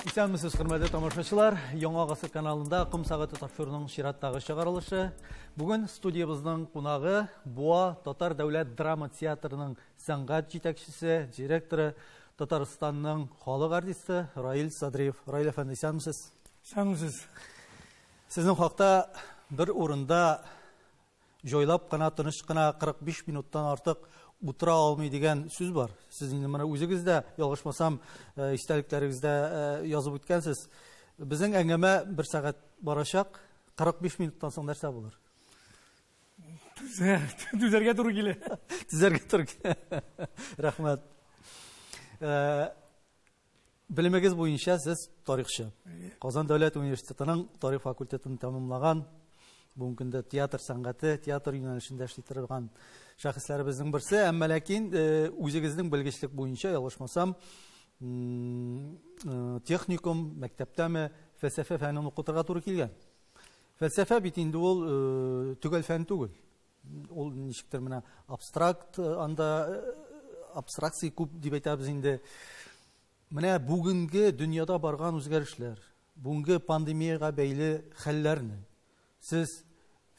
Исәнмесез, хөрмәтле тамашачылар. Яңа гасыр каналында Кым сәгате тапшыруның чираттагы чыгарылышы. Бүген студиябызның кунагы Буа Татар дәүләт драма театрының сәнгать җитәкчесе, директоры, Татарстанның халык артисты Раил Садриев. Раил әфәнде, исәнмесез? Исәнмесез. Сезнең хакта бер урында җайлап кына, тыныч кына 45 минуттан артык утыра алмый дигән сүз бар. Сез инде моны үзегез дә, ялгышмасам, истәлекләрегездә язып үткәнсез. Безнең әңгәмә 1 сәгать барачак, 45 минуттан соң нәрсә булыр? Түзәргә туры килә. Түзәргә туры килә. Рәхмәт. Белемегез буенча сез тарихчы. Казан дәүләт университетының тарих факультетын тәмамлаган, бүгенге көндә театр сәнгате, театр юнәлешендә эшли торган шәхесләребезнең берсе, әмма ләкин үзегезнең белгечлек буенча, ялгышмасам, техникум, мәктәптәме фәлсәфә фәнен укытырга туры килгән. Фәлсәфә бит инде ул төгәл фән түгел. Ул ничектер менә абстракт, анда абстракция күп дип әйтәбез инде. Менә бүгенге дөньяда барган үзгәрешләр, бүгенге пандемияга бәйле хәлләрне сез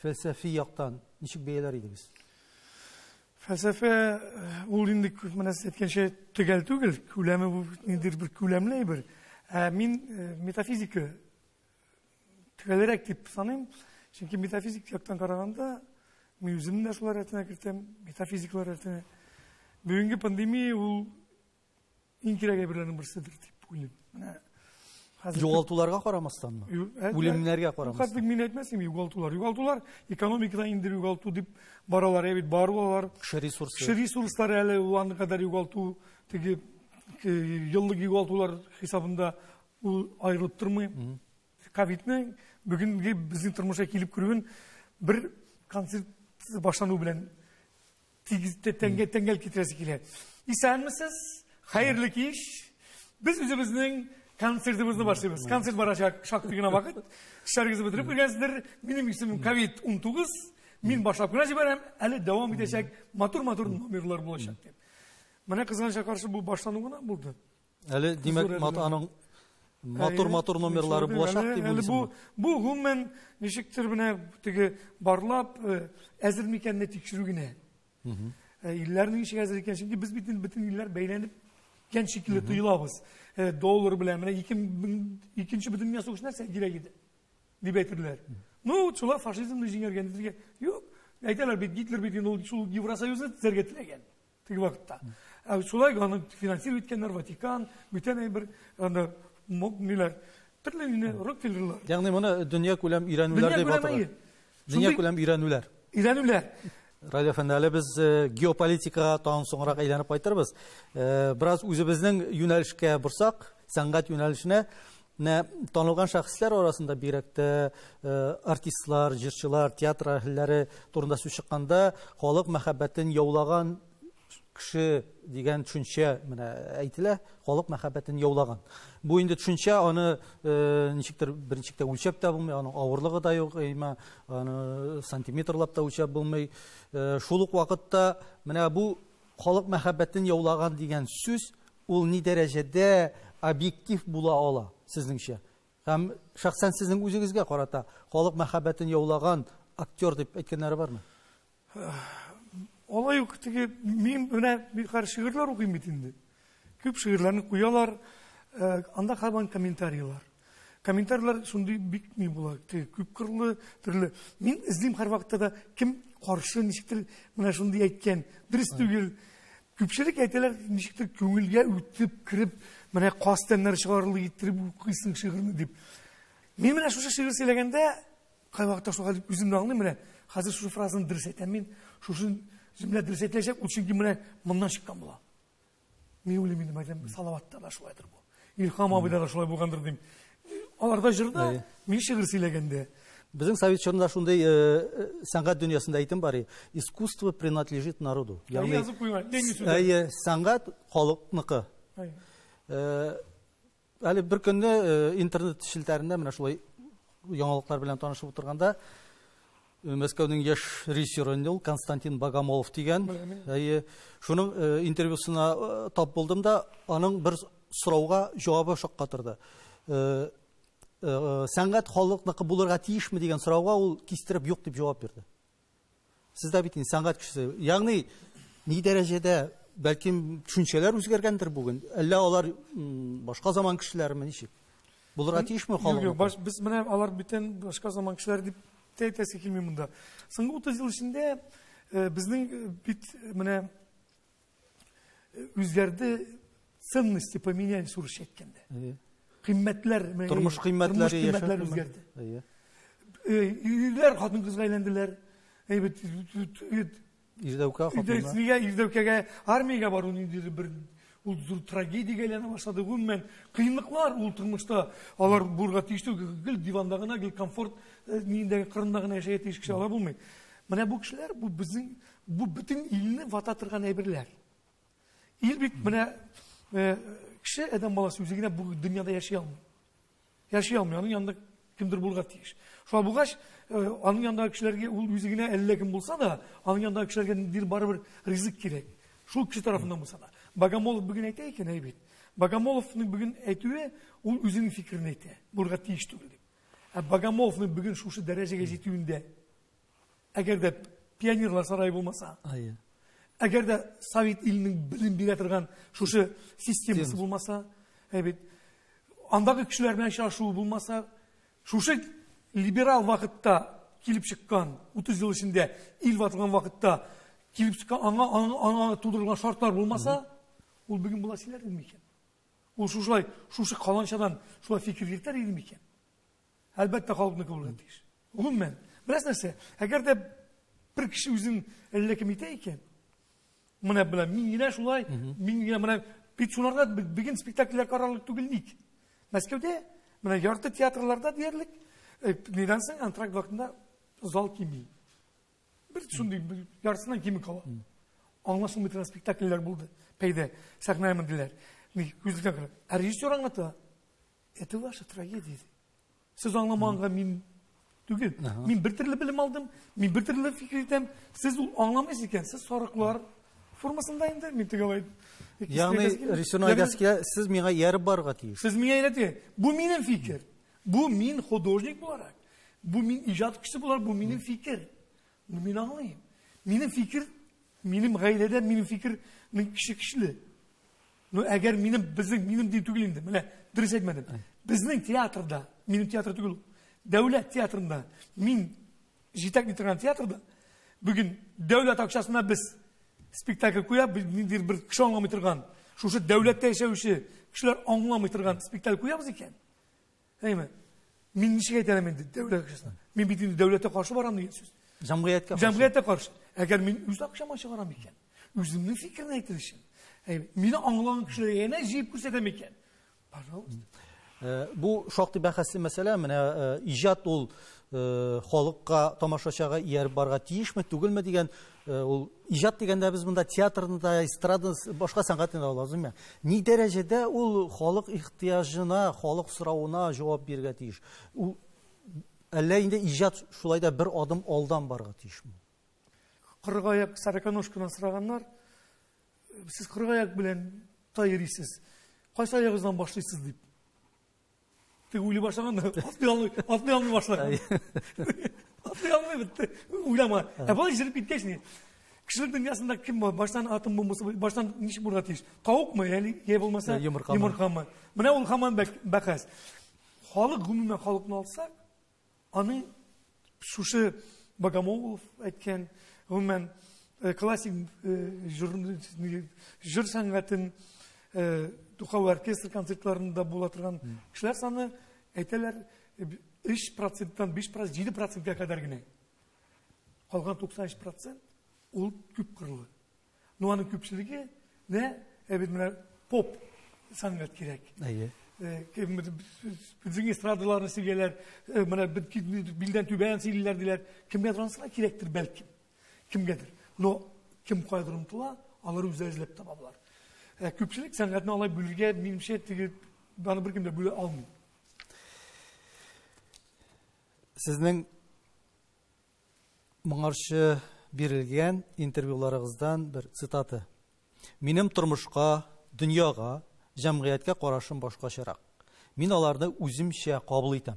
фәлсәфи яктан ничек бәяләр идегез? Фәлсәфә ул инде менә сез әйткәнчә төгәл түгел, күләме бу ниндидер бер күләмле бер. Мин метафизика төгәлрәк дип саныйм, чөнки метафизик яктан караганда мин үзем дә шулар рәтенә кертәм, метафизиклар рәтенә. Бүгенге пандемия ул иң кирәк әйберләрнең берседер дип уйлыйм. Менә югалтуларга карамастан, үлемнәргә карамастан. Хәтта мин әйтмәсем, югалтулар экономикада инде югалту дип баралар, бит барулар. Кеше ресурсы. Кеше ресурслар әле ул кадәр югалту, теге еллык югалтулар хисабында ул аерылып тормый. Ковидның бүгенге безнең тормышка килеп керүен бер концерт башлану белән тәңгәл китерәсе килә. Исәнмесез? Хәерле кич. Без үзебезнең концертыбызны башлыйбыз. Концерт барачак шактый гына вакыт. Эшләрегезне бетереп кергәнсездер. Минем исемем COVID-19. Мин башлап кына җибәрәм. Әле дәвам итәчәк матур-матур номерлар булачак дип. Менә кызганча каршы бу башлану гына булды. Әле димәк аның матур-матур номерлары булачак дип уйлыйсызмы? Бу гомумән ничектер менә теге барлап әзер микәнне тикшерү генә. Илләрнең ничек әзер икән, чөнки без бөтен илләр бәйләнеп икән шикелле тоелабыз. Доллар белән менә икенче бөтен дөнья сугышы нәрсә кирәк иде дип әйтерләр. Ну, шулар фашизмны җиңәргән дигән. Юк, әйтәләр бит Гитлер бит ул шул Евросоюзны төзәргә теләгән. Теге вакытта. Шулай аны финансировать иткәннәр Ватикан, бүтән бер анда ниләр, төрле Рокфеллерлар. Ягъни моны дөнья күләм өйрәнүләр дип аталар. Дөнья күләм өйрәнүләр. Өйрәнүләр. Раил әфәнде, әле без геополитикага тагын соңрак әйләнеп кайтырбыз. Бераз үзебезнең юнәлешкә борсак, сәнгать юнәлешенә, танылган шәхесләр арасында бигрәк тә артистлар, җырчылар, театр әһелләре турында сүз чыкканда, халык мәхәббәтен яулаган кеше дигән төшенчә менә әйтелә, халык мәхәббәтен яулаган. Бу инде төшенчә аны ничектер беренчектә үлчәп тә булмый, аның авырлыгы да юк, аны сантиметрлап та үлчәп булмый. Шул ук вакытта менә бу халык мәхәббәтен яулаган дигән сүз ул ни дәрәҗәдә объектив була ала сезнеңчә? Һәм шәхсән сезнең үзегезгә карата халык мәхәббәтен яулаган актер дип әйткәннәре бармы? Алай ук теге мин менә бик шигырьләр укыйм бит инде. Күп шигырьләрне куялар, анда һәман комментарийлар. Комментарийлар шундый бик ни була, күп кырлы, төрле. Мин эзлим һәр вакытта да кем каршы ничектер менә шундый әйткән, дөрес түгел. Күпчелек әйтәләр ничектер күңелгә үтеп кирип, менә кастәннәр чыгарлы иттереп укыйсың шигырьне дип. Мин менә шушы шигырь сөйләгәндә кай вакытта шуга үземне аңлыйм менә. Хәзер шушы фразаны дөрес әйтәм мин, шушы җөмлә дөрес әйтеләчәк, ул чөнки менә моннан чыккан була. Мин уйлыйм инде, мәгән салаватта да шулайдыр бу. Илһам абыйда да шулай булгандыр дим. Аларда җырда, мин шигырь сөйләгәндә. Безнең совет чорында шундый сәнгать дөньясында әйтем бар, искусство принадлежит народу. Ягъни сәнгать халыкныкы. Әле бер көнне интернет шилтәрендә менә шулай яңалыклар белән танышып утырганда Мәскәүнең яшь режиссеры Константин Богомолов дигән. Шуның интервьюсына тап булдым да, аның бер сорауга җавабы шаккатырды. сәнгать халыкныкы булырга тиешме дигән сорауга ул кистереп юк дип җавап бирде. Сез дә бит сәнгать кешесе. Ягъни ни дәрәҗәдә бәлким төшенчәләр үзгәргәндер бүген. Әллә алар башка заман кешеләрме ничек? Булырга тиешме халык? Без менә алар битен башка заман кешеләр дип әйтәсе килми монда. Соңгы 30 ел эчендә безнең бит менә үзгәрде, ценности поменялись урысча әйткәндә. Кыйммәтләр, тормыш кыйммәтләре үзгәрде. Ирләр хатын-кызга әйләнделәр. Ирдәүкәгә, армиягә бару ниндидер бер ул зур трагедиягә әйләнә башлады. Гомумән кыенлыклар ул тормышта. Алар булырга тиешле, гел диванда гына, гел комфорт ниндәге кырында гына яшәгән тиеш кеше алар булмый. Менә бу кешеләр, бу безнең бөтен илне вата торган әйберләр. Ил бит менә кеше адам баласы үзе генә бу дөньяда яши алмый. Яши алмый, аның янында кемдер булырга тиеш. Шуңа бугач аның янындагы кешеләргә ул үзе генә 50 кем булса да, аның янындагы кешеләргә ниндидер барыбер ризык кирәк. Шул кеше тарафыннан булса да. Богомолов бүген әйтә икән әйбит. Богомоловның бүген әйтүе ул үзенең фикерен әйтә. Булырга тиеш түгел дип. Богомоловның бүген шушы дәрәҗәгә җитүендә әгәр дә пионерлар сарае булмаса, әгәр дә Совет иленең билим бирә торган шушы системасы булмаса, әйбит, андагы кешеләр белән чашуу булмаса, шушы либерал вакытта килеп чыккан 30 ел эчендә ил ватылган вакытта килеп чыккан аңа тудырылган шартлар булмаса, ул бүген була сөйләр иде микән? Ул шушы каланчадан шулай фикер йөртәр иде микән? Әлбәттә халыкныкы булырга тиеш. Гомумән, бераз нәрсә, әгәр дә бер кеше үзен әллә кем итә икән, менә белән мин генә шулай, мин генә менә бит шуларда бүген спектакльләр карарлык түгел ник? Мәскәүдә менә ярты театрларда диярлек, нидән соң антракт вакытында зал кими. Бер шундый яртысыннан кими кала. Аңлашылмый торган спектакльләр булды. Пәйдә сәхнәгә мендиләр. Күзлектән карап, режиссер аңлата. Это ваша трагедия. Сез аңламаганга мин түгел. Мин бер төрле белем алдым, мин бер төрле фикер итәм. Сез ул аңламыйсыз икән. Сез сарыклар формасында инде мин тегеләй. Ягъни режиссерның әйтәсе, сез миңа ярып барырга тиеш. Сез миңа әйтә, бу минем фикер. Бу мин художник буларак. Бу мин иҗат кеше булар, бу минем фикер. Бу мин аңлыйм. Минем фикер, минем гаиләдә минем фикер кишле. Ну әгәр минем дип түгел инде. Менә дөрес әйтмәдем. Безнең театрда, минем театр түгел, дәүләт театрында, мин җитәкли торган театрда бүген дәүләт акчасына без спектакль куяб, ниндидер бер кеше аңламый торган, шушы дәүләттә яшәүче кешеләр аңламый торган спектакль куябыз икән. Әйме? Мин ничек әйтәләм инде дәүләт акчасына? Мин бит инде дәүләткә каршы барам дигән сүз. Җәмгыятькә каршы. Әгәр мин үз акчама чыгарам икән, үземнең фикерне әйтер өчен, мине аңлаган кешеләргә янә җыеп күрсәтәм икән. Пожалуйста. Бу шактый бәхәсле мәсьәлә, менә иҗат ул халыкка, тамашачыга ияреп барырга тиешме, түгелме дигән, ул иҗат дигәндә без монда театрда, эстрадада, башка сәнгатьтә лазым. Ни дәрәҗәдә ул халык ихтыяҗына, халык соравына җавап бирергә тиеш? Ул әллә инде иҗат шулай да бер адым алдан барырга тиешме? Кыргаяк Сарыконошкадан сораганнар, сез кыргаяк белән тайрыйсыз. Кайсы аягыздан башлыйсыз дип. Ты уйлый башлаганда, атлый алмый башлаган. Атлый алмый битте. Уйлама. Бу җиреп киткәч ни? Кешелек дөньясында кем бар? Баштан атом бомбасы, баштан ничек булырга тиеш? Тавыкмы, яки булмаса йомыркамы? Менә ул һаман бәхәс. Халык гомумән халыкны алсак, аның шушы Богомолов әйткән гомумән классик җыр сәнгатен Тухау оркестр концертларында була торган кешеләр саны әйтәләр 3%-тан 5%, 7%-га кадәр генә. Калган 93% ул күп кырлы. Ну аның күпчелеге бит менә поп сәнгать кирәк. Безнең эстрадаларны сөйләләр, менә билдән түбән сөйлиләр диләр. Кемгә трансфер кирәктер бәлки. Кемгәдер. Но кем кайдыр омтыла, алар үзләре эзләп табалар. Күпчелек сәнгатьне алай бүлергә минемчә аны беркем дә бүлә алмый. Сезнең моңарчы бирелгән интервьюларыгыздан бер цитата. Минем тормышка, дөньяга, җәмгыятькә карашым башкачарак. Мин аларны үземчә кабул итәм.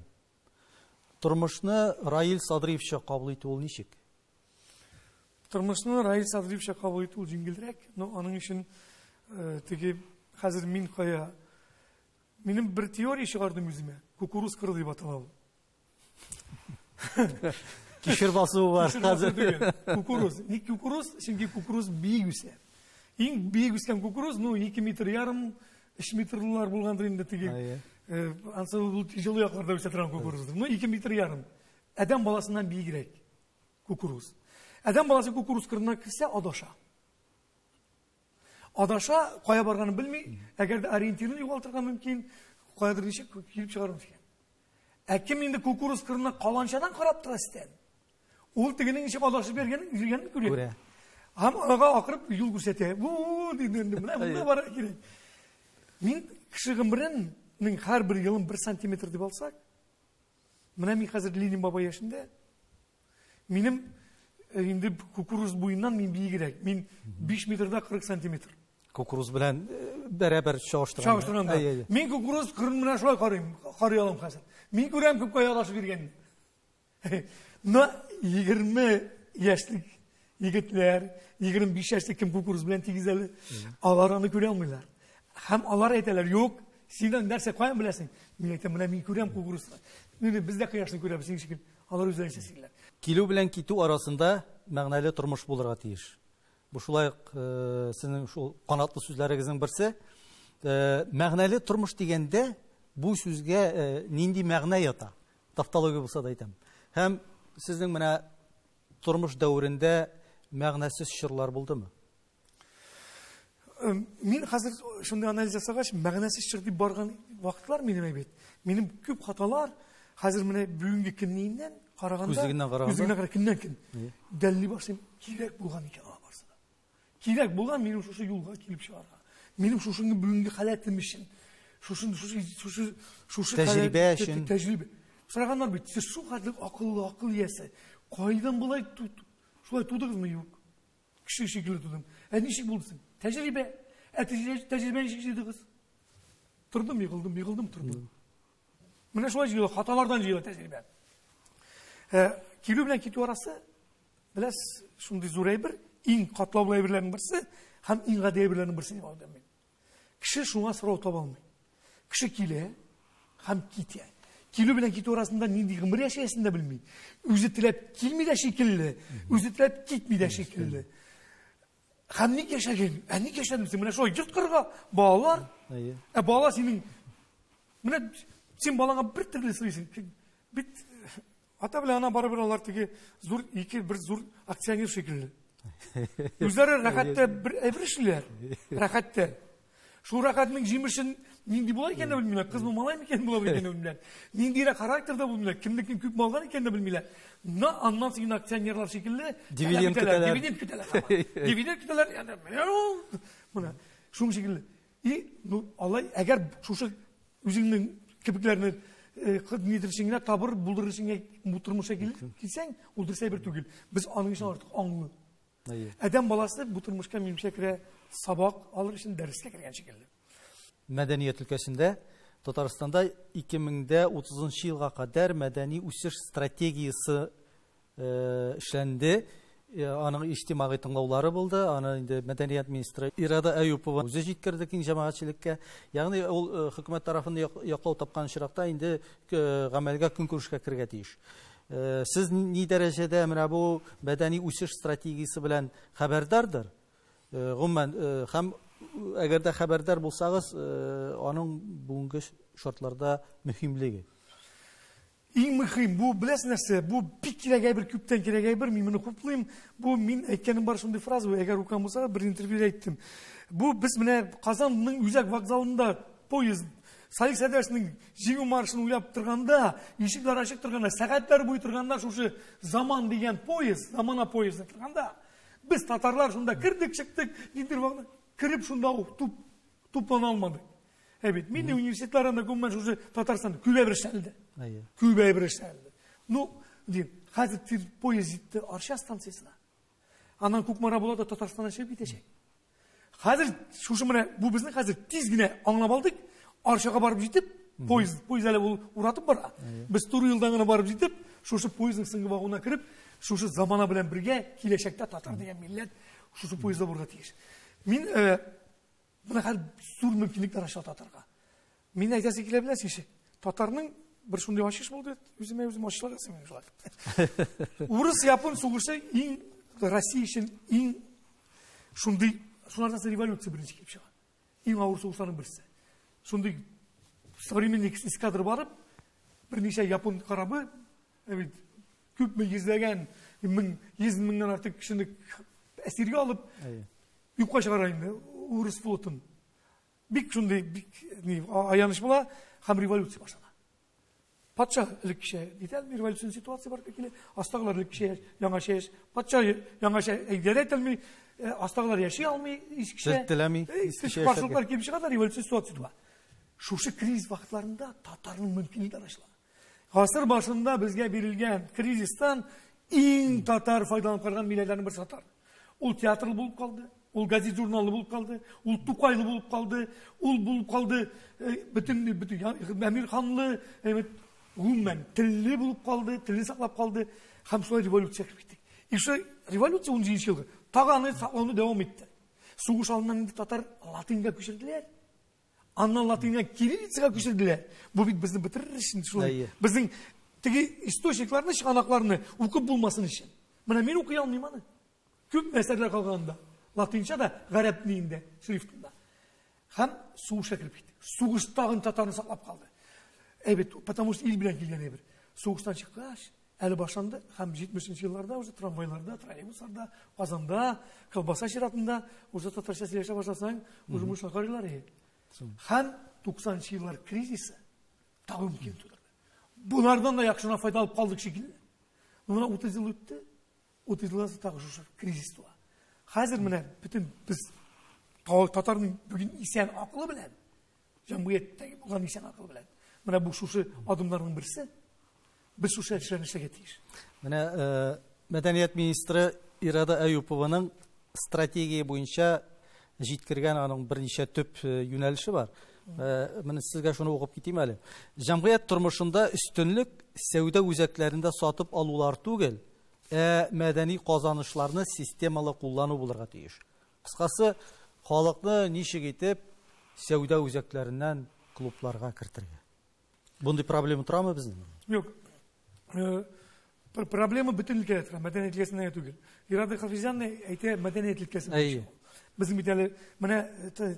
Тормышны Раил Садриевча кабул итү ул ничек? Тормышны Раил Садриевча кабул итү җиңелрәк, но аның өчен теге хәзер мин кая минем бер теория чыгардым үземә. Кукуруз кыры дип атала ул. Кишер басуы бар хәзер. Кукуруз. Ник кукуруз? Чөнки кукуруз биек үсә. Иң биек үскән кукуруз, 2,5 метр, 3 метрлар булгандыр инде теге. Ансы ул тяжелый якларда үсә торган кукуруз. 2,5 метр. Адам баласыннан биегрәк кукуруз. Адам баласы кукуруз кырына кирсә адаша. Адаша, кая барганын белми, әгәр дә ориентирын югалтырга мөмкин, каядыр ничек килеп чыгарыр микән. Ким инде кукуруз кырына каланчадан карап тора истән. Ул тегенең ничек адашып йөргәнен күрә. Һәм ага акырып юл күрсәтә. Бу диде, менә бара кирәк. Мин кеше гомеренең һәр бер елын 1 сантиметр дип алсак, менә мин хәзер Ленин бабай яшендә, минем инде кукуруз буеннан мин биегрәк. Мин 5 метрда 40 сантиметр. Кукуруз белән бәрабәр чагыштырганда. Мин кукуруз кырын менә шулай карый алам хәзер. Мин күрәм күп кая адашып йөргәнне. Но 20 яшьлек егетләр, 25 яшьлек кем кукуруз белән тигезәле, алар аны күрә алмыйлар. Һәм алар әйтәләр, юк, синең нәрсә каян беләсең? Мин әйтәм, менә мин күрәм кукурузны. Без дә кояшны күрәбез, син шикел. Алар үзләренчә сөйләр. Килү белән китү арасында мәгънәле тормыш булырга тиеш. Бу шулай сезнең шул канатлы сүзләрегезнең берсе. Мәгънәле тормыш дигәндә бу сүзгә нинди мәгънә ята? Тавтология булса да әйтәм. Һәм сезнең менә тормыш дәврендә мәгънәсез чорлар булдымы? Мин хәзер шундый анализ ясагач, мәгънәсез чор дип барган вакытлар минем әйбәт. Минем күп хаталар хәзер менә бүгенге көннән караганда, күзгеннән көннән дәлли башлыйм, кирәк булган икән аңа барса. Кирәк булган минем шушы юлга килеп чыгарга. Минем шушынны бүгенге халәтем өчен, шушы тәҗрибә өчен. Тәҗрибә. Сораганнар бит, сез шу хәтлек акыл ясә. Кайдан булай шулай тудыгызмы юк? Кеше шикелле тудым. Ничек булды? Тәҗрибә. Тәҗрибә ничек җыйдыгыз? Тордым, егылдым, тордым. Менә шулай җыйла, хаталардан җыйла тәҗрибә. Килү белән китү арасы, беләс, шундый зур әйбер, иң катлаулы әйберләрнең берсе һәм иң гади әйберләрнең берсе дип алдым мин. Кеше шуңа сорау таба алмый. Кеше килә һәм китә. Килү белән китү арасында нинди гомер яшәсен дә белми. Үзе теләп килми дә шикелле, үзе теләп китми дә шикелле. Һәм ник яшәгән? Ник яшәдем син? Менә шулай йорт кырга балалар. Бала синең менә син балаңа бер төрле сөйлисең. Бит ата белән ана барыбер алар теге зур бер зур акционер шикелле. Үзләре рәхәттә бер эбришләр. Рәхәттә. Шул рәхәтнең җимешен нинди була икәнне белмиләр. Кызмы малай микән була икәнне белмиләр. Ниндирәк характерда булмыйлар. Кемнең күп малган икәнне белмиләр. Но аннан соң акционерлар шикелле дивиденд көтәләр. Дивиденд көтәләр. Менә шуң шикелле. Ну алай әгәр шушы үзеңнең кебекләрне нидершеңгә табыр булдырышыңа тормышка килсәң, ул дөрес әйбер түгел. Без аның өчен артык аңлы. Адам баласы бу тормышка минемчә керә, сабак алыр өчен дәрескә кергән шикелле. Мәдәният өлкәсендә Татарстанда 2030 елга кадәр мәдәни үсеш стратегиясе эшләнде. Аның иҗтимагый тыңлаулары булды. Аны инде мәдәният министры Ирада Әюпова үзе җиткерде киң җәмәгатьчелеккә. Ягъни ул хөкүмәт тарафын яклау тапкан чиракта инде гамәлгә көнкүрешкә кергә тиеш. Сез ни дәрәҗәдә менә бу мәдәни үсеш стратегиясе белән хәбәрдардыр? Гомумән һәм әгәр дә хәбәрдар булсагыз, аның бүгенге шартларда мөһимлеге. Иң мөһим бу беләсез нәрсә? Бу бик кирәк әйбер, күптән кирәк әйбер. Мин моны хуплыйм. Бу мин әйткәнем бар шундый фраза, әгәр укыган булса, бер интервьюда әйттем. Бу без менә Казанның Үзәк вокзалында поезд Салих Сәдәшнең җиңү маршын уйлап торганда, ишекләр ачык торганда, сәгатьләр буе торганда шушы заман дигән поезд, замана поезды торганда, без татарлар шунда кирдек, чыктык, нидер вакытта кирип шунда ук туплана алмадык. Әбит, мин университетларында гомумән шушы Татарстанда күбәйбер эшләнде. Күбәйбер эшләнде. Ну, дим, хәзер поезд җитте Арча станциясына. Аннан Кукмара булады Татарстанга чыгып китәчәк. Хәзер шушы менә бу безнең хәзер тиз генә аңлап алдык. Арчага барып җитеп, Поезд әле ул уратып бара. Без туры юлдан гына барып җитеп, шушы поездның соңгы вагонына кереп, шушы замана белән бергә киләчәктә татар дигән милләт шушы поездда булырга тиеш. Мин моны хәл зур мөмкинлекләр аша татарга. Мин әйтәсе килә беләсез ишек. Татарның bir шундый ачыш булды, үзем ачышлар ясыйм шулай. Урыс япон сугышы иң Россия өчен иң шундый шулардан революция беренче килеп чыга. Иң авыр сугышларның берсе. Шундый современный эскадра барып, берничә япон корабы, күпме йөзләгән, 100 меңнән артык кешене әсиргә алып, юкка чыгара инде урыс флотын. Бик шундый бик аяныш була, һәм революция башлана. Патша элеккечә дитәл революцион ситуация бар килә, астагылар элеккечә яңаша яшь, патша яңаша әйдәр ителми, астагылар яши алмый, искечә теләми, искечә каршылыклар килеп чыга да революцион ситуация туа. Шушы кризис вакытларында татарның мөмкинлекләре ачыла. Гасыр башында безгә бирелгән кризистан иң татар файдаланып калган милләтләрнең бер татар. Ул театрlı булып калды, ул газет журналы булып калды, ул Тукайлы булып калды, ул булып калды, бөтен Әмир ханлы, гумән телле булып калды, телне саклап калды, һәм шулай революция килеп китте. И шу революция 10 елга таганы саклауны дәвам итте. Сугыш алыннан татар латинга күчерделәр. Аннан латинга кириллицага күчерделәр. Бу бит безне бетерер өчен шулай. Безнең теге источникларны, чыганакларны укып булмасын өчен. Менә мин укый алмыйм аны. Күп мәсьәләләр калганда, латинча да, гарәп телендә, шрифтында. Һәм сугышка кирип китте. Сугыш тагын татарны саклап калды. Потому что ил белән килгән әйбер. Сугыштан чыккач, әле башланды, һәм 70нче елларда уже трамвайларда, троллейбусларда, Казанда, колбаса чиратында уже татарча сөйләшә башласаң, уже мушла карыйлар. Һәм 90нчы еллар кризисы тагы мөмкин тудырды. Булардан да яхшына файда алып калдык шикелле. Менә 30 ел үтте. 30 елдан тагы шушы кризис туа. Хәзер менә бөтен без татарның бүген исән акылы белән, җәмгыятьтәге булган исән акылы белән менә бу шушы адымларның берсе, без шушы эшләрне эшләргә тиеш. Менә Мәдәният министры Ирада Әюпованың стратегия буенча җиткергән аның берничә төп юнәлеше бар. Менә сезгә шуны укып китим әле. Җәмгыять тормышында өстенлек сәүдә үзәкләрендә сатып алулар түгел, мәдәни казанышларны системалы куллану булырга тиеш. Кыскасы, халыкны ничек итеп сәүдә үзәкләреннән клубларга кертергә. Бундай проблема торамы безнең? Юк. Проблема бөтенлеккә тора, мәдәният өлкәсенә түгел. Ирада Хафизянны әйтә мәдәният өлкәсенә. Безнең бит әле менә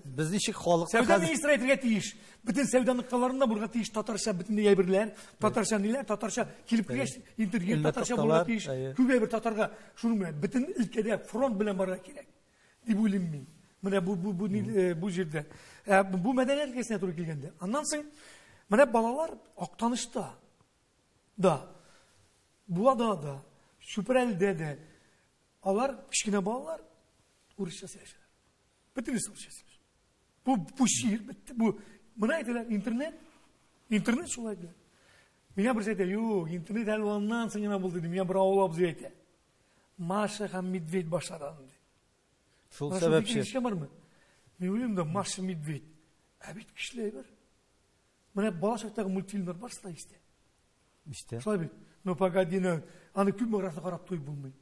без ничек халыкка сәүдә министры әйтергә тиеш. Бөтен сәүдә ныкталарында бурга тиеш татарча бөтен әйберләр, татарча ниләр, татарча килеп кергәч интервью татарча булырга тиеш. Күп әйбер татарга шуның белән бөтен өлкәдә фронт белән барырга кирәк. Дип уйлыйм мин. Менә бу җирдә. Бу мәдәният өлкәсенә туры килгәндә. Аннан соң менә балалар актанышта да, буада да, Шүпрәлдә дә алар кичкенә балалар урысча сөйләшәләр. Бөтен урысча сөйләшәләр. Бу шир, бу менә әйтәләр интернет шулай диләр. Миңа бер әйтә, юк, интернет әлваннан соң гына булды ди. Миңа бер авыл абзый әйтә. Маша һәм Медведь башлардан ди. Шул сәбәпче. Мин уйлыйм да Маша Медведь. Бит кишләй бер. Менә бала чактагы мультфильмнар бар сылай истә. Истә. Шулай бит. Ну погоди, аны күп мәртәбә карап туй булмый.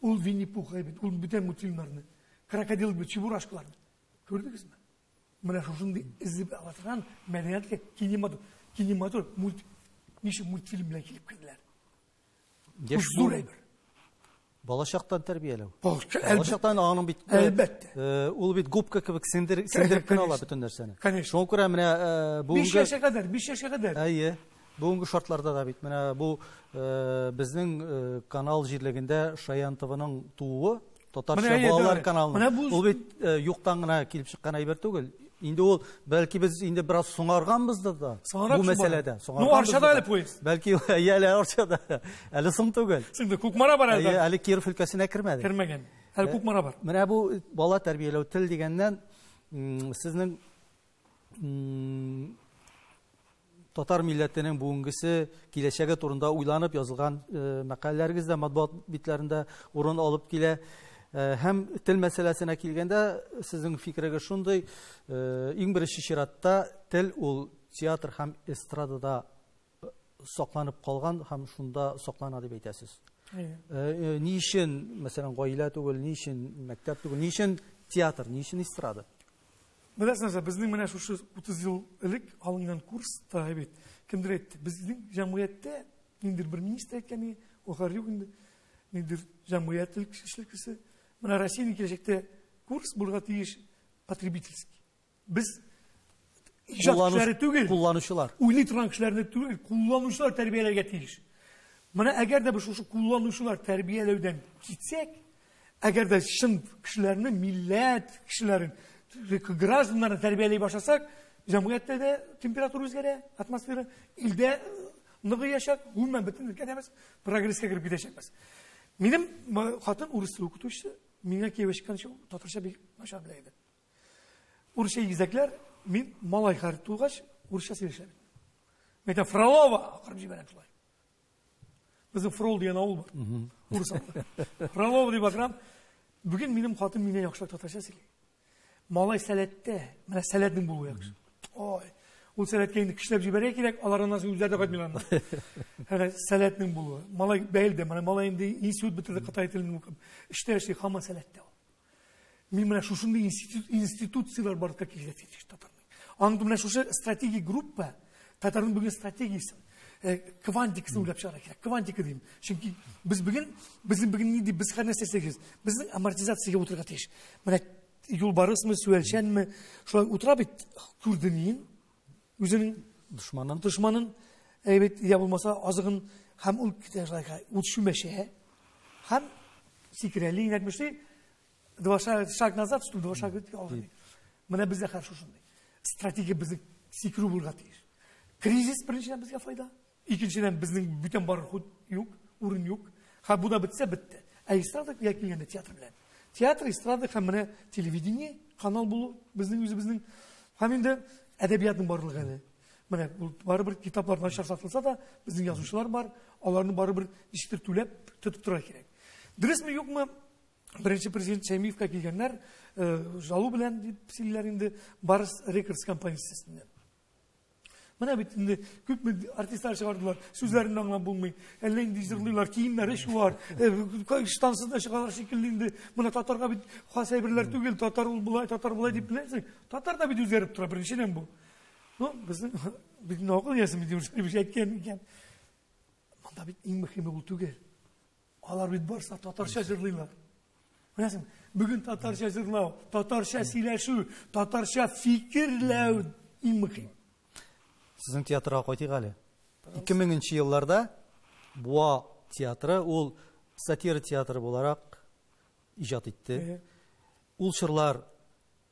Ул Винни-Пух бит, ул бүтән мультфильмнарны, крокодил бит, чебурашкаларны. Күрдегезме? Менә шушындый изеп алган мәдәниятка кинематограф мультфильм белән килеп килделәр. Зур әйбер. Бала чактан тәрбияләү. Бала чактан аның бит әлбәттә. Ул бит губка кебек синдереп кенә ала бүтән нәрсәне. Шуңа күрә менә бу 5 яшькә кадәр. Әйе. Бүгенге шартларда да бит менә бу безнең канал җирлегендә Шаян ТВның тууы, татарча балалар каналы. Ул бит юктан гына килеп чыккан әйбер түгел. Инде ул бәлки без инде бераз соңарганбыз да бу мәсьәләдә. Ну Арчада әле поезд. Бәлки әле Арчада. Әле соң түгел. Синде Кукмара бар әле. Әле Киров өлкәсенә кермәде. Кермәгән. Әле Кукмара бар. Менә бу бала тәрбияләү тел дигәннән сезнең татар милләтенең бүгенгесе киләчәге турында уйланып язылган мәкаләләрегездә, матбугат битләрендә урын алып килә. Һәм тел мәсьәләсенә килгәндә сезнең фикерегез шундый, иң беренче чиратта тел ул театр һәм эстрадада сакланып калган һәм шунда саклана дип әйтәсез. Ни өчен, мәсәлән, гаилә түгел, ни өчен мәктәп түгел, ни өчен театр, ни өчен эстрада? Беләсеңез, безнең менә шушы 30 ел элек алынган курста бит кемдер әйтте, безнең җәмгыятьтә ниндидер бер министр әйткән, охар юк инде, ниндидер җәмгыять эшлеклесе. Менә Россиянең киләчәктә курс булырга тиеш потребительский. Без җаклары түгел, кулланучылар. Уйлый торган кешеләрне түгел, кулланучылар тәрбияләргә тиеш. Менә әгәр дә без шушы кулланучылар тәрбияләүдән китсәк, әгәр дә шын кешеләрне, милләт кешеләрен, гражданнарны тәрбияләй башласак, җәмгыятьтә дә температура үзгәрә, атмосфера илдә ныгыячак, гомумән бөтен өлкәдә прогресска кирип китәчәкбез. Минем хатын урыс теле укытучысы, миңа киевешкәнче татарча бик начар белә иде. Урысча игезәкләр, мин малай хәрәкәт тугач, урысча сөйләшәм. Мәйтә Фролова акырып җибәрәм шулай. Безнең Фрол дигән авыл бар. Урыс авылы. Фролова дип акырам. Бүген минем хатын миннән яхшырак татарча сөйли. Малай сәләттә, менә сәләтнең булуы яхшы. Ой, ул сәләткә инде кишләп җибәрә кирәк, аларыннан соң үзләре дә кайтмыйлар. Һәм сәләтнең булуы. Малай бәйлдә, менә малай инде институт бетерде, Кытай телен укып, эштә эшли, һәммә сәләттә. Мин менә шушындый институциялар бар кирәк татарның. Аңды менә шушы стратегик группа, татарның бүген стратегиясе, квантикасын уйлап чыгара кирәк. Квантика дим. Чөнки без бүген ни дип без һәр нәрсә эшләгез. Безнең амортизациягә утырырга тиеш. Менә юлбарысмы, сүәлчәнме, шулай утыра бит күрденин, үзенең дошманын, әйбәт я булмаса азыгын һәм ул китәҗләргә утшүмәшә, һәм сикрәли нәтмәшли, два шаг назад, два шага алга. Менә бездә һәр шушындый. Стратегия безнең сикрү булырга тиеш. Кризис беренчедән безгә файда, икенчедән безнең бүтән бар юк, урын юк. Һәм бу да бетсә бетте. Эстрада килгәндә театр белән. Театр, эстрада һәм менә телевидение, канал булу, безнең үзебезнең һәм инде әдәбиятның барлыгы әле. Менә барыбер китаплар начар сатылса да, безнең язучылар бар, аларны барыбер ничектер түләп тотып тора кирәк. Дөресме, юкмы? Беренче президент Шәймиевкә килгәннәр, жалу белән дип сөйлиләр инде Барс Рекордс компаниясеннән. Менә бит инде күп артистлар чыгардылар, сүзләрен аңлап булмый. Әллә инде җырлыйлар, киемнәре шулар, штансызда чыгалар шикелле инде. Менә татарга бит хас әйберләр түгел, татар булай дип беләсең. Татар да бит үзгәреп тора, беренчедән бу. Ну, безнең бит нагыл ясым дип әйткән икән. Монда бит иң мөһиме бу түгел. Алар бит барса татарча җырлыйлар. Беләсең, бүген татарча җырлау, татарча сөйләшү, татарча фикерләү иң мөһим. Сезнең театрга кайтыйк әле. 2000 елларда Буа театры ул сатира театры буларак иҗат итте. Ул чырлар,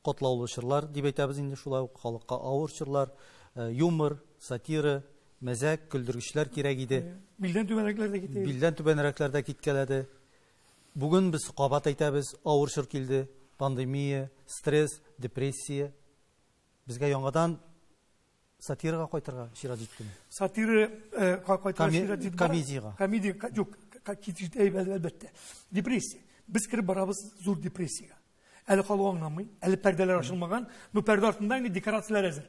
катлаулы чырлар дип әйтәбез инде, шулай ук халыкка авыр чырлар, юмор, сатира, мәзәк, көлдергечләр кирәк иде. Билдән түбәнрәкләрдә китә. Билдән түбәнрәкләрдә киткәләде. Бүген без кабат әйтәбез, авыр чыр килде, пандемия, стресс, депрессия. Безгә яңадан сатирага кайтырга чират җиткән. Сатира кайтырга чират җиткән. Комедияга. Комедия юк, китиш әлбәттә. Депрессия. Без киреп барабыз зур депрессиягә. Әле халык аңламый, әле пәрдәләр ачылмаган, бу пәрдә артында инде декорациялар әзер.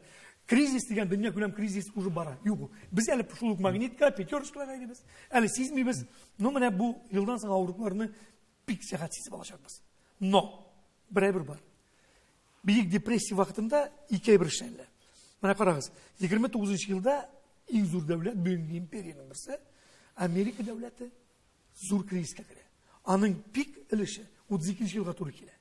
Кризис дигән дөнья күләм кризис уже бара. Юк. Без әле шул ук магнитка, пятерочкалар әйдибез. Әле сизмибез. Ну менә бу елдан соң авырлыкларны бик сәгать сизеп алачакбыз. Но берәбер бар. Бик депрессия вакытында ике бер эшләнде. Менә карагыз, 29 елда иң зур дәүләт, бүгенге империяның берсе, Америка дәүләте зур кризискә керә. Аның пик өлеше 32 елга туры килә.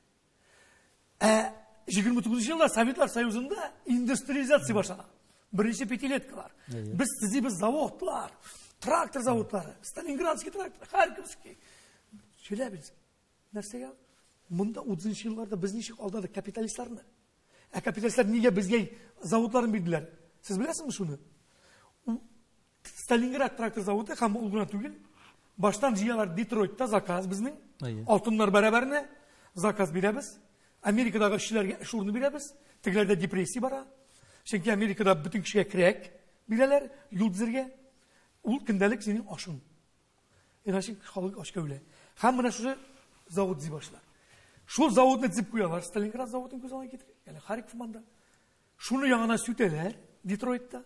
29 елда Советлар Союзында индустриализация башлана. Беренче пятилеткалар. Без төзибез заводлар, трактор заводлары, Сталинградский трактор, Харьковский. Челябинск. Нәрсәгә? Монда 30 елларда без ничек алдадык капиталистларны? Капиталистлар нигә безгә заводларын бирделәр? Сез беләсезме шуны? Сталинград трактор заводы һәм ул гына түгел. Баштан җыялар Детройтта заказ безнең. Алтыннар бәрабәрне заказ бирәбез. Америкадагы эшчеләргә эш урыны бирәбез. Тегеләрдә депрессия бара. Чөнки Америкада бөтен кешегә крәк бирәләр, юлдызырга. Ул көндәлек синең ашың. Иначе халык ашка үлә. Һәм менә шушы завод зи башлар. Шул заводны дип куялар, Сталинград заводын күз алдына китерә. Яни Харьков манда. Шуны яңана сүтәләр. Детройтта.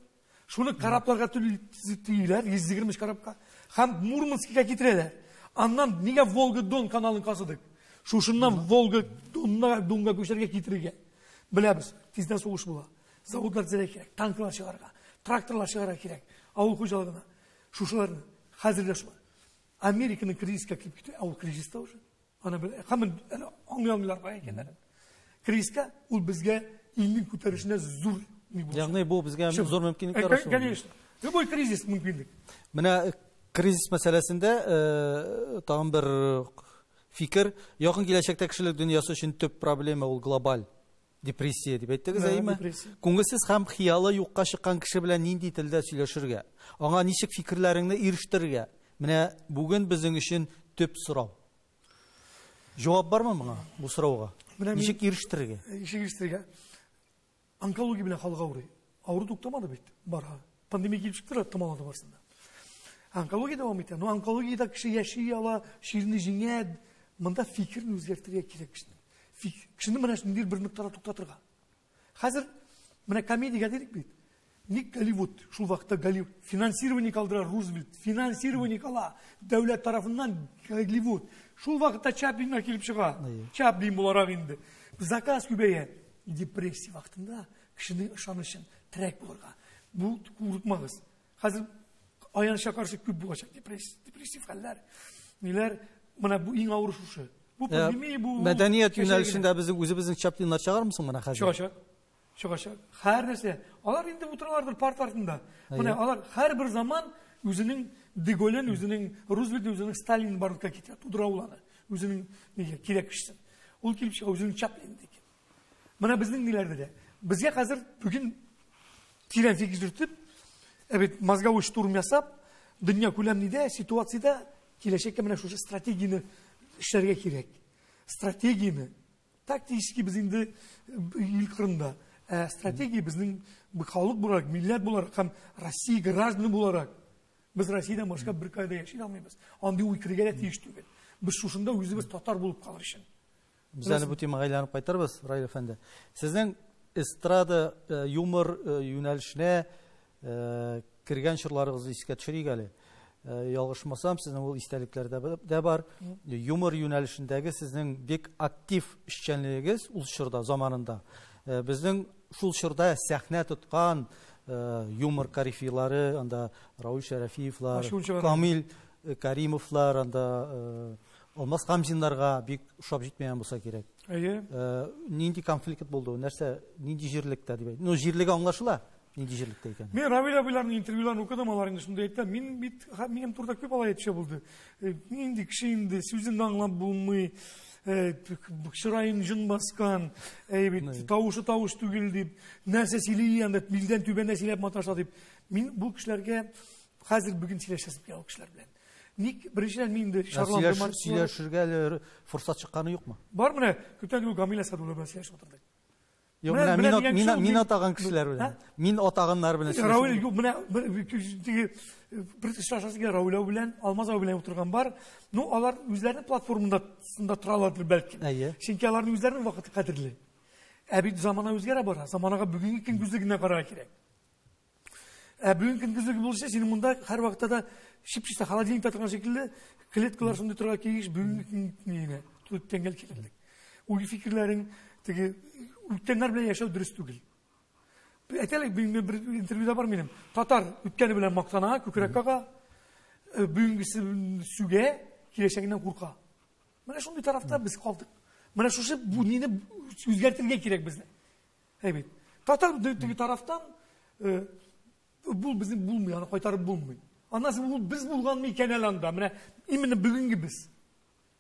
Шуны карапларга түйілер, 120 карапка. Һәм Мурманскига китерәләр. Аннан нигә Волга-Дон каналын казыдык? Шушыннан Волга-Донга көчәргә китерергә. Беләбез, тиздән сугыш була. Заводлар төзәргә кирәк, танклар чыгарга, тракторлар чыгарга кирәк. Авыл хуҗалыгына. Шушыларны хәзерләр шулар. Американың кризиска килеп китә, авыл кризиста уже. Ана һәм аңлаялар кая икәннәр. Кризиска ул безгә илнең күтәрешенә зур Ягъни бу безгә зур мөмкинлекләр ача. Конечно. Любой кризис мөмкинлек. Менә кризис мәсьәләсендә тагын бер фикер, якын киләчәктә кешелек дөньясы өчен төп проблема ул глобаль депрессия дип әйттегез, әйме? Күңелсез һәм хыялы юкка чыккан кеше белән нинди телдә сөйләшергә, аңа ничек фикерләреңне ирештерергә? Менә бүген безнең өчен төп сорау. Җавап бармы моңа бу сорауга? Ничек ирештерергә? Ничек ирештерергә? Онкология белән халык авырый. Авыру туктамады бит. Бара. Пандемия килеп чыкты, тамамлады барсында. Онкология дәвам итә. Но онкологиядә кеше яши ала, ширне җиңә, монда фикерне үзгәртергә кирәк кешене. Кешене менә шундый бер ноктада туктатырга. Хәзер менә комедия дидек бит. Ник Голливуд, шул вакытта Голливуд финансирование калдыра Рузвельт, финансирование кала дәүләт тарафыннан Голливуд. Шул вакытта Чаплин килеп чыга. Чаплин буларак инде. Заказ күбәя. Депрессия вакытында кешенең ышанычын трек булырга. Бу курыкмагыз. Хәзер аяныча каршы күп булачак депрессив хәлләр. Ниләр? Менә бу иң авыр шушы. Бу пандемия, бу мәдәният юнәлешендә безнең үзебезнең Чаплиннар чыгармысың менә хәзер? Чыгачак. Һәр нәрсә. Алар инде утыралардыр парт артында. Менә алар һәрбер заман үзенең Деголен, үзенең Рузвельт, үзенең Сталин барлыкка китә. Тудыра уланы. Үзенең нигә кирәк кешесен. Ул килеп чыга, үзенең Чаплин дип. Менә безнең ниләрдә дә. Безгә хәзер бүген тирән фикер йөртеп, мозговой штурм ясап, дөнья күләмендә ситуациядә киләчәккә менә шушы стратегияны эшләргә кирәк. Стратегияны тактически без инде ил кырында, стратегия безнең халык буларак, милләт буларак һәм Россия гражданы буларак без Россиядән башка бер кайда яши алмыйбыз. Андый уй кергә тиеш түгел. Без шушында үзебез татар булып калыр өчен. Без әле бу темага айланып кайтарбыз, Раил әфәнде. Сезнең эстрада юмор юнәлешенә кергән чорларыгызны искә төшерик әле. Ялгышмасам, сезнең ул истәлекләрдә дә бар. Юмор юнәлешендәге сезнең бик актив эшчәнлегегез ул чорда заманында. Безнең шул чорда сәхнә тоткан юмор карифилары, анда Раул Шәрәфиевлар, Камил Каримовлар, анда Алмаз Хамзиннарга бик ошап җитмәгән булса кирәк. Нинди конфликт булды? Нәрсә, нинди җирлектә дип әйт. Ну, җирлеге аңлашыла. Нинди җирлектә икән? Мен Равил абыйларның интервьюларын укыдым, алар инде шунда әйтә. Мин бит минем турда күп алай әйтүче булды. Нинди кеше инде сүзен аңлап булмый, чырайын җын баскан, тавышы тавыш түгел дип, нәрсә сөйли, анда билдән түбәндә сөйләп маташа дип. Мин бу кешеләргә хәзер бүген сөйләшәсем килә ул кешеләр белән. Ник беренчедән мин инде шарландырман сөйләшергә форсат чыкканы юкмы? Бар менә, көтән юк Камил Асадулла белән сөйләшеп утырдык. Юк, менә мин атаган кешеләр белән. Мин атаганнар белән сөйләшәм. Равил юк, менә бер шашасыга Равил белән, Алмаз белән утырган бар. Ну, алар үзләренең платформасында торалардыр бәлки. Чөнки аларның үзләренең вакыты кадерле. Бит замана үзгәрә бара. Заманага бүгенге көн күзлегенә карарга кирәк. Бүгенге көн күзлеге булса, синең монда һәр вакытта да шипчиста холодильникта торган шикелле клеткалар шунда торга кигеш бүгенге көнгә тәңгәл килерлек. Уй фикерләрең теге үткәннәр белән яшәү дөрес түгел. Әйтәлек, бер интервьюда бар минем. Татар үткәне белән мактана, күкрәк кага, бүгенгесен сүгә, киләчәгеннән курка. Менә шундый тарафта без калдык. Менә шушы бу нине үзгәртергә кирәк безне. Әйбит. Татар теге тарафтан бу безнең булмый, аны кайтарып булмый. Аннан соң без булганмы икән әле анда? Менә именно бүгенге без.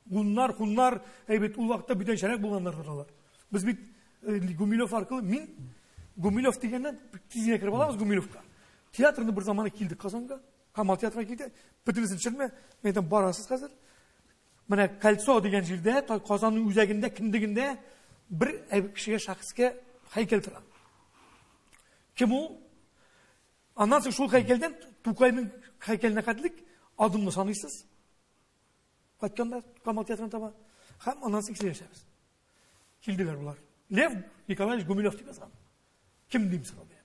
Хуннар, әйбит, ул вакытта бүтән шәрәк булганнардыр алар. Без бит Гумилев аркылы, мин Гумилев дигәннән тизгә кереп алабыз Гумилевка. Театрны бер заманы килдек Казанга, Камал театрына килде. Бөтенесен төшермә, мен әйтәм, барасыз хәзер. Менә Кольцо дигән җирдә, Казанның үзәгендә, киндегендә бер кешегә шәхескә һәйкәл тора. Кем ул? Аннан соң шул һәйкәлдән Тукайның һәйкәленә кадәрлек адымны саныйсыз. Кайтканда Камал театрына таба. Һәм аннан соң сөйләшәбез. Килделәр булар. Лев Николаевич Гумилев дип язган. Кем дим сорады.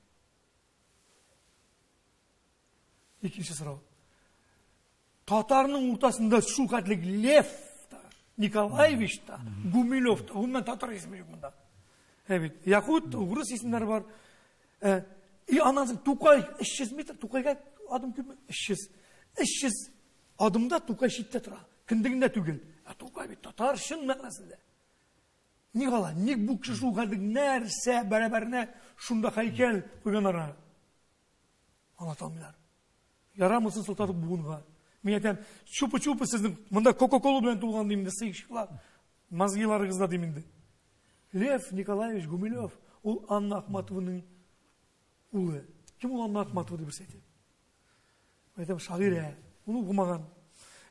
Екінші сұрау. Татарның ортасында şu кәтлік Лев та, Николаевич та, Гумилев та, онымен татар есімі жоқ мұнда. Якут, орыс есімдері бар. И анасы Тукай 300 метр, Тукайға адым көмі 300 адымда Тукай шетте тұра. Кіндігінде түгел. Тукай бет татар шын мәнасында. Не қала, не бұл кіші şu кәтлік нәрсе бәрәбәріне шында хайкел қойған ара. Анаталмилар. Ярамысын сылтатып буынға. Мен айтам, чупы-чупы сіздің мұнда Кока-Колу білен туылған деймінде, сыйықшықла, мазгиларыңызда деймінде. Лев Николаевич Гумилев, ол Анна Ахматовының ұлы. Кім ол Анна Ахматова деп бірсейті? Айтам, шағир оны ұғымаған.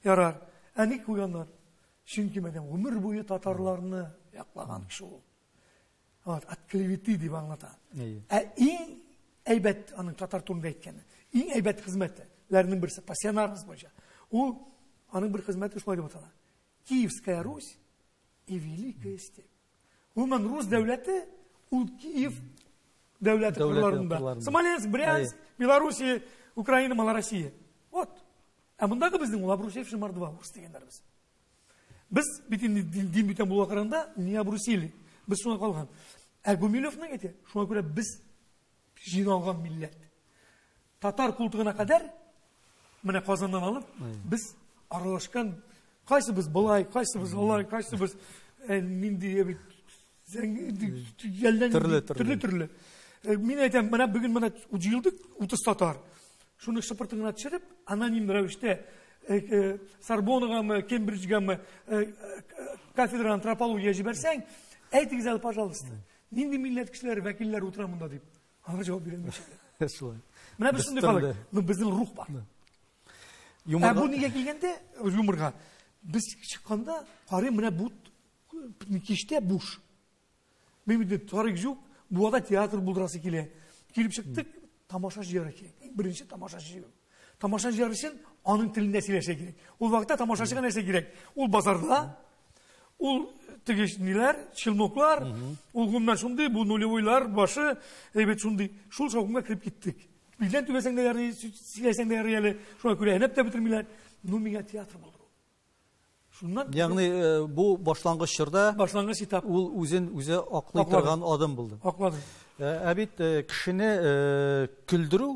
Ярар, әне қойғандар. Шынки мәден, өмір бойы татарларыны яқлаған кіші ол. Атклеветі деп аңлата. Ең әйбәт, аның татар турында еткені, ең әйбәт қызметлерінің бірісі, пассионарыңыз бойынша. Ол, аның бір қызметі шулай деп атала. Киевская Русь и Великая Степь. Ол мен Рус дәулеті, ол Киев дәулеті құрларында. Смоленск, Брянск, Белоруссия, Украина, Малороссия. Вот. Ә мұндағы біздің ол Абрусевші мардыва орыс дегендеріміз. Біз бітін дин бүтен бұл ақырында не Абрусили. Біз соңа қалған. Ә Гумилевның еті, шуңа көре біз жиналған милләт. Татар культығына қадар, міне Қазаннан алып, біз аралашқан, қайсы біз былай, қайсы біз олай, қайсы біз нинді түрлі. Мен айтам, міне бүгін міне жиылдық, 30 татар. Шуны шыпыртыңына түсіріп, аноним рәвіште Сорбонаға мы, Кембриджға мы, кафедра антропология жіберсең, әйтіңіз әлі, пожалуйста. Нинді милләт кішілер, вәкіллер отырамында деп. Аңа жауап беремейші. Мына бір сүнді қалай, біздің рух бар. Бұл неге келгенде, юмырға, біз шыққанда, қарай мына бұд, кеште бұш. Мен тарих жоқ, бұлада театр бұлдырасы келе. Келіп шықтық, тамаша жияры керек. Бірінші тамаша жияры. Тамаша жияры үшін аның тілінде сөйлесе керек. Ол вақытта тамашашыға нәрсе керек. Ол базарда, ол тегешнелер, челноклар, ол ғымнан шынды, бұл нулевойлар, башы, әйбет шынды. Шул шауқымға кіріп кеттік. Білден түгесең де яры, сөйлесең де яры әлі, шуға көре әнеп те бітірмейлер. Ну, мега театр болдыру. Шуннан... Яғни, бұл башланғыш шырда, башланғыш етап. Ол өзі ақлай тұрған адам болды. Ақлады. Әбет, кішіні күлдіру,